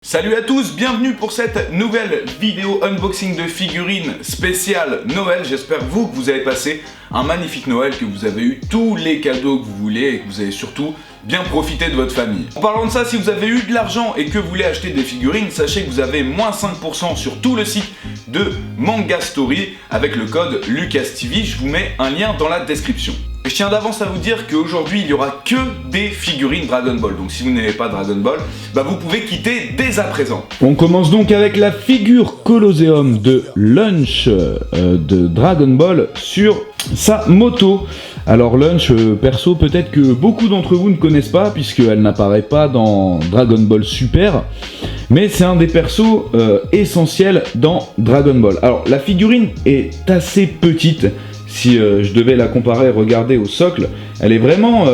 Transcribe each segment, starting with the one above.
Salut à tous, bienvenue pour cette nouvelle vidéo unboxing de figurines spéciale Noël. J'espère que vous avez passé un magnifique Noël, que vous avez eu tous les cadeaux que vous voulez et que vous avez surtout bien profité de votre famille. En parlant de ça, si vous avez eu de l'argent et que vous voulez acheter des figurines, sachez que vous avez moins 5% sur tout le site de Manga Story avec le code LucasTV. Je vous mets un lien dans la description. Et je tiens d'avance à vous dire qu'aujourd'hui il n'y aura que des figurines Dragon Ball. Donc si vous n'avez pas Dragon Ball, vous pouvez quitter dès à présent. On commence donc avec la figure Colosseum de Lunch de Dragon Ball sur sa moto. Alors Lunch, perso, peut-être que beaucoup d'entre vous ne connaissent pas puisqu'elle n'apparaît pas dans Dragon Ball Super. Mais c'est un des persos essentiels dans Dragon Ball. Alors la figurine est assez petite. Si je devais la comparer, regarder au socle, elle est vraiment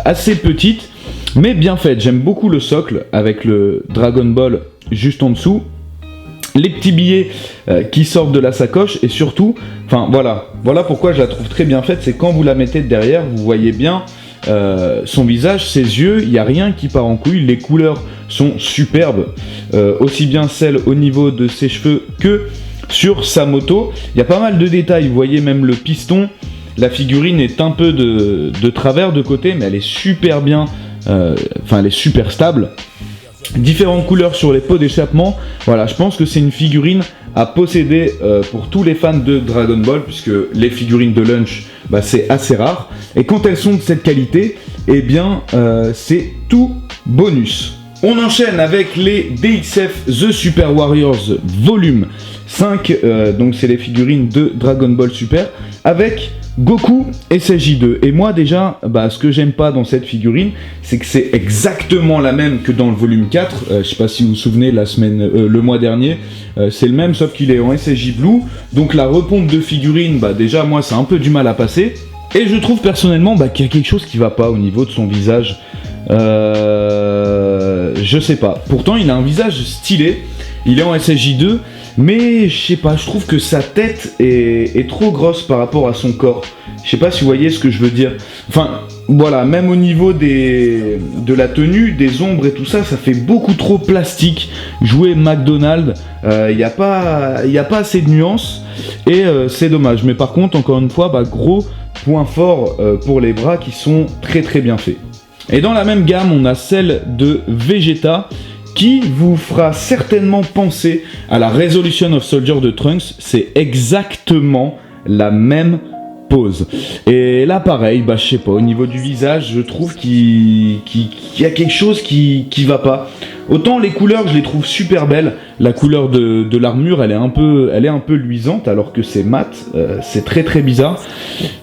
assez petite, mais bien faite. J'aime beaucoup le socle avec le Dragon Ball juste en dessous, les petits billets qui sortent de la sacoche, et surtout, voilà pourquoi je la trouve très bien faite, c'est quand vous la mettez derrière, vous voyez bien son visage, ses yeux, il n'y a rien qui part en couille, les couleurs sont superbes, aussi bien celles au niveau de ses cheveux que sur sa moto. Il y a pas mal de détails, vous voyez même le piston, la figurine est un peu de travers de côté, mais elle est super bien, elle est super stable. Différentes couleurs sur les pots d'échappement, voilà, je pense que c'est une figurine à posséder pour tous les fans de Dragon Ball, puisque les figurines de Lunch, c'est assez rare, et quand elles sont de cette qualité, eh bien c'est tout bonus. On enchaîne avec les DXF The Super Warriors Volume 5, donc c'est les figurines de Dragon Ball Super, avec Goku et SJ2. Et moi déjà, ce que j'aime pas dans cette figurine, c'est que c'est exactement la même que dans le volume 4, je sais pas si vous vous souvenez, le mois dernier, c'est le même, sauf qu'il est en SJ Blue, donc la repompe de figurine, déjà moi c'est un peu du mal à passer, et je trouve personnellement qu'il y a quelque chose qui va pas au niveau de son visage. Je sais pas. Pourtant, il a un visage stylé. Il est en SSJ2, mais je sais pas. Je trouve que sa tête est trop grosse par rapport à son corps. Je sais pas si vous voyez ce que je veux dire. Enfin, voilà. Même au niveau de la tenue, des ombres et tout ça, ça fait beaucoup trop plastique. Jouer McDonald's, il y a pas assez de nuances et c'est dommage. Mais par contre, encore une fois, gros point fort pour les bras qui sont très très bien faits. Et dans la même gamme, on a celle de Vegeta qui vous fera certainement penser à la Resolution of Soldier de Trunks. C'est exactement la même pose. Et là, pareil, je sais pas, au niveau du visage, je trouve qu'il y a quelque chose qui va pas. Autant les couleurs, je les trouve super belles. La couleur de l'armure, elle est un peu luisante, alors que c'est mat. C'est très très bizarre.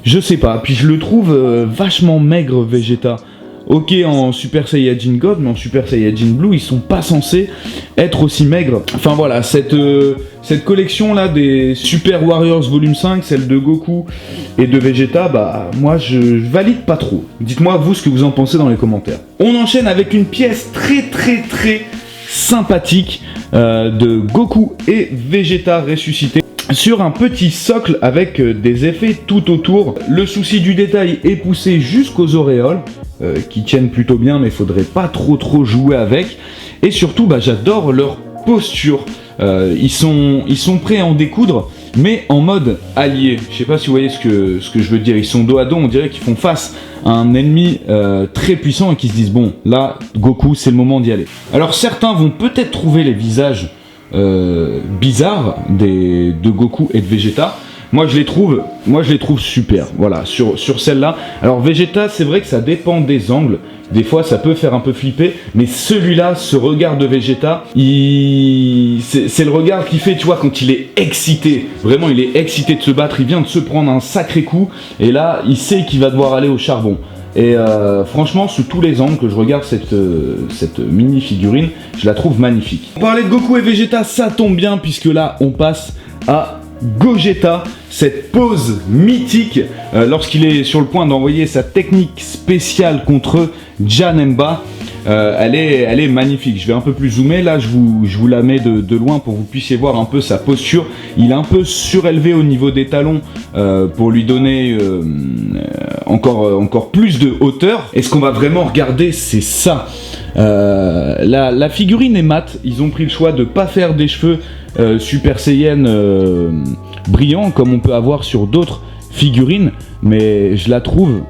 Je sais pas. Puis je le trouve vachement maigre, Vegeta. Ok en Super Saiyajin God, mais en Super Saiyajin Blue, ils sont pas censés être aussi maigres. Enfin voilà, cette collection là des Super Warriors Volume 5, celle de Goku et de Vegeta, moi je valide pas trop. Dites-moi vous ce que vous en pensez dans les commentaires. On enchaîne avec une pièce très très très sympathique de Goku et Vegeta ressuscités sur un petit socle avec des effets tout autour. Le souci du détail est poussé jusqu'aux auréoles, qui tiennent plutôt bien, mais il faudrait pas trop jouer avec. Et surtout, j'adore leur posture. Ils sont prêts à en découdre, mais en mode allié. Je sais pas si vous voyez ce que je veux dire. Ils sont dos à dos, on dirait qu'ils font face à un ennemi très puissant et qui se disent bon, là, Goku, c'est le moment d'y aller. Alors certains vont peut-être trouver les visages bizarres de Goku et de Vegeta. Moi je les trouve super, voilà, sur celle-là. Alors Vegeta, c'est vrai que ça dépend des angles. Des fois ça peut faire un peu flipper, mais celui-là, ce regard de Vegeta, c'est le regard qu'il fait, tu vois, quand il est excité. Vraiment, il est excité de se battre, il vient de se prendre un sacré coup, et là, il sait qu'il va devoir aller au charbon. Et franchement, sous tous les angles que je regarde cette mini figurine, je la trouve magnifique. On parlait de Goku et Vegeta, ça tombe bien, puisque là, on passe à Gogeta, cette pose mythique lorsqu'il est sur le point d'envoyer sa technique spéciale contre Janemba. elle est magnifique. Je vais un peu plus zoomer, là je vous la mets de loin pour que vous puissiez voir un peu sa posture. Il est un peu surélevé au niveau des talons pour lui donner encore plus de hauteur. Et ce qu'on va vraiment regarder, c'est ça. La figurine est mate. Ils ont pris le choix de pas faire des cheveux Super Saiyan brillants comme on peut avoir sur d'autres figurines, mais je la trouve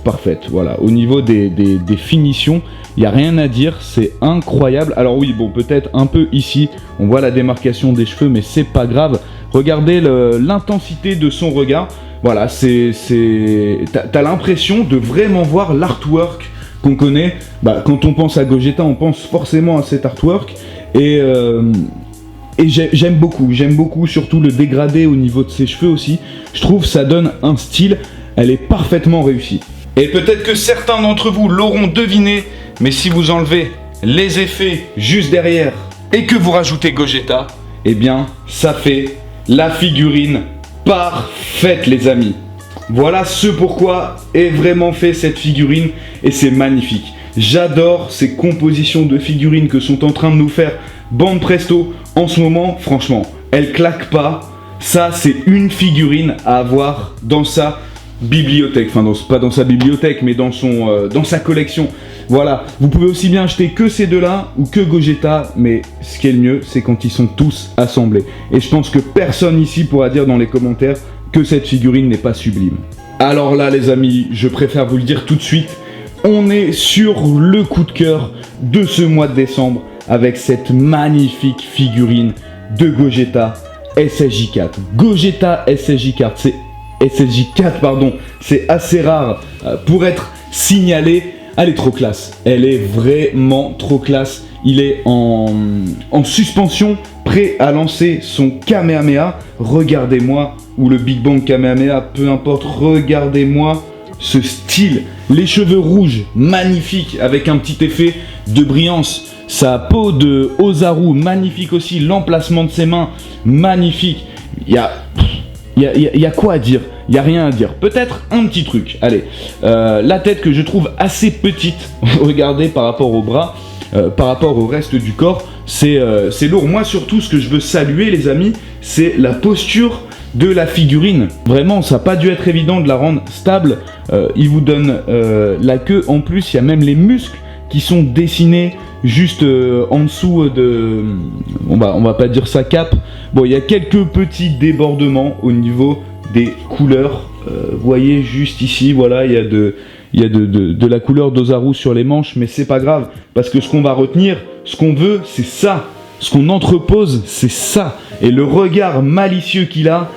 parfaite. Voilà, au niveau des finitions, il n'y a rien à dire, c'est incroyable. Alors oui, bon, peut-être un peu ici, on voit la démarcation des cheveux, mais c'est pas grave. Regardez l'intensité de son regard. Voilà, t'as l'impression de vraiment voir l'artwork qu'on connaît. Quand on pense à Gogeta, on pense forcément à cet artwork. Et j'aime beaucoup, surtout le dégradé au niveau de ses cheveux aussi. Je trouve ça donne un style, elle est parfaitement réussie. Et peut-être que certains d'entre vous l'auront deviné, mais si vous enlevez les effets juste derrière et que vous rajoutez Gogeta, eh bien ça fait la figurine parfaite, les amis. Voilà ce pourquoi est vraiment fait cette figurine, et c'est magnifique. J'adore ces compositions de figurines que sont en train de nous faire Bande Presto en ce moment. Franchement, elle claque pas. Ça, c'est une figurine à avoir dans sa bibliothèque. Enfin, pas dans sa bibliothèque, mais dans sa collection. Voilà, vous pouvez aussi bien acheter que ces deux-là ou que Gogeta, mais ce qui est le mieux, c'est quand ils sont tous assemblés. Et je pense que personne ici pourra dire dans les commentaires que cette figurine n'est pas sublime. Alors là, les amis, je préfère vous le dire tout de suite, on est sur le coup de cœur de ce mois de décembre avec cette magnifique figurine de Gogeta SSJ4. Gogeta SSJ4, c'est assez rare pour être signalé. Elle est trop classe, elle est vraiment trop classe. Il est en suspension, prêt à lancer son Kamehameha. Regardez-moi, ou le Big Bang Kamehameha, peu importe, regardez-moi ce style. Les cheveux rouges, magnifiques, avec un petit effet de brillance. Sa peau de Ozaru, magnifique aussi. L'emplacement de ses mains, magnifique. Il y a quoi à dire? Il n'y a rien à dire. Peut-être un petit truc. Allez, la tête que je trouve assez petite, regardez, par rapport au bras, par rapport au reste du corps, c'est lourd. Moi, surtout, ce que je veux saluer, les amis, c'est la posture de la figurine. Vraiment, ça n'a pas dû être évident de la rendre stable. Il vous donne la queue. En plus, il y a même les muscles qui sont dessinés juste en dessous de... on va pas dire sa cape. Bon, il y a quelques petits débordements au niveau des couleurs. Vous voyez juste ici, voilà, il y a de la couleur d'Ozaru sur les manches, mais c'est pas grave, parce que ce qu'on va retenir, ce qu'on veut, c'est ça. Ce qu'on entrepose, c'est ça. Et le regard malicieux qu'il a,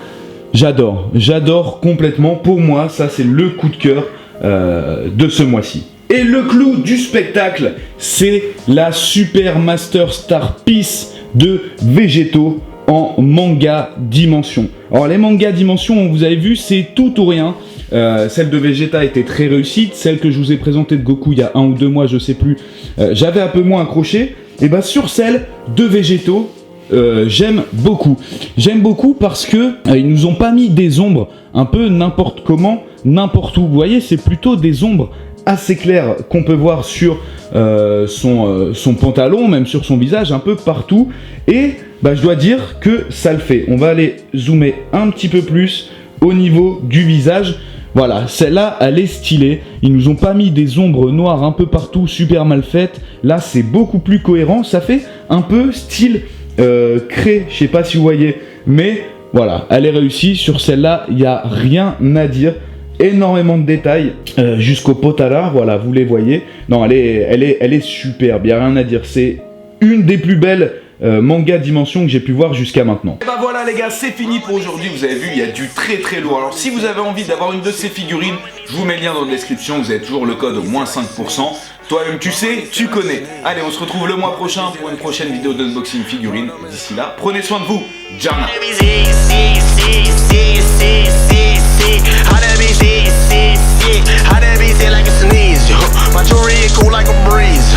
j'adore complètement. Pour moi, ça c'est le coup de cœur de ce mois-ci. Et le clou du spectacle, c'est la Super Master Star Piece de Végéto en manga dimension. Alors les mangas dimension, vous avez vu, c'est tout ou rien. Celle de Vegeta était très réussite. Celle que je vous ai présentée de Goku il y a 1 ou 2 mois, je sais plus, j'avais un peu moins accroché. Et bah sur celle de Végéto, j'aime beaucoup. J'aime beaucoup parce que ils nous ont pas mis des ombres un peu n'importe comment, n'importe où. Vous voyez, c'est plutôt des ombres assez claires qu'on peut voir sur son pantalon, même sur son visage, un peu partout. Et bah, je dois dire que ça le fait. On va aller zoomer un petit peu plus au niveau du visage. Voilà, celle-là, elle est stylée. Ils nous ont pas mis des ombres noires un peu partout, super mal faites. Là, c'est beaucoup plus cohérent. Ça fait un peu style crée, je sais pas si vous voyez. Mais voilà, elle est réussie. Sur celle-là, il n'y a rien à dire. Énormément de détails jusqu'au potala, voilà, vous les voyez. Non, elle est superbe, il n'y a rien à dire. C'est une des plus belles manga dimension que j'ai pu voir jusqu'à maintenant. Et bah voilà les gars, c'est fini pour aujourd'hui. Vous avez vu, il y a du très lourd. Alors si vous avez envie d'avoir une de ces figurines, je vous mets le lien dans la description. Vous avez toujours le code au moins 5%. Toi-même tu sais, tu connais. Allez, on se retrouve le mois prochain pour une prochaine vidéo d'unboxing figurine. D'ici là, prenez soin de vous. Jana. How that be like a sneeze, yo. My jewelry cool like a breeze.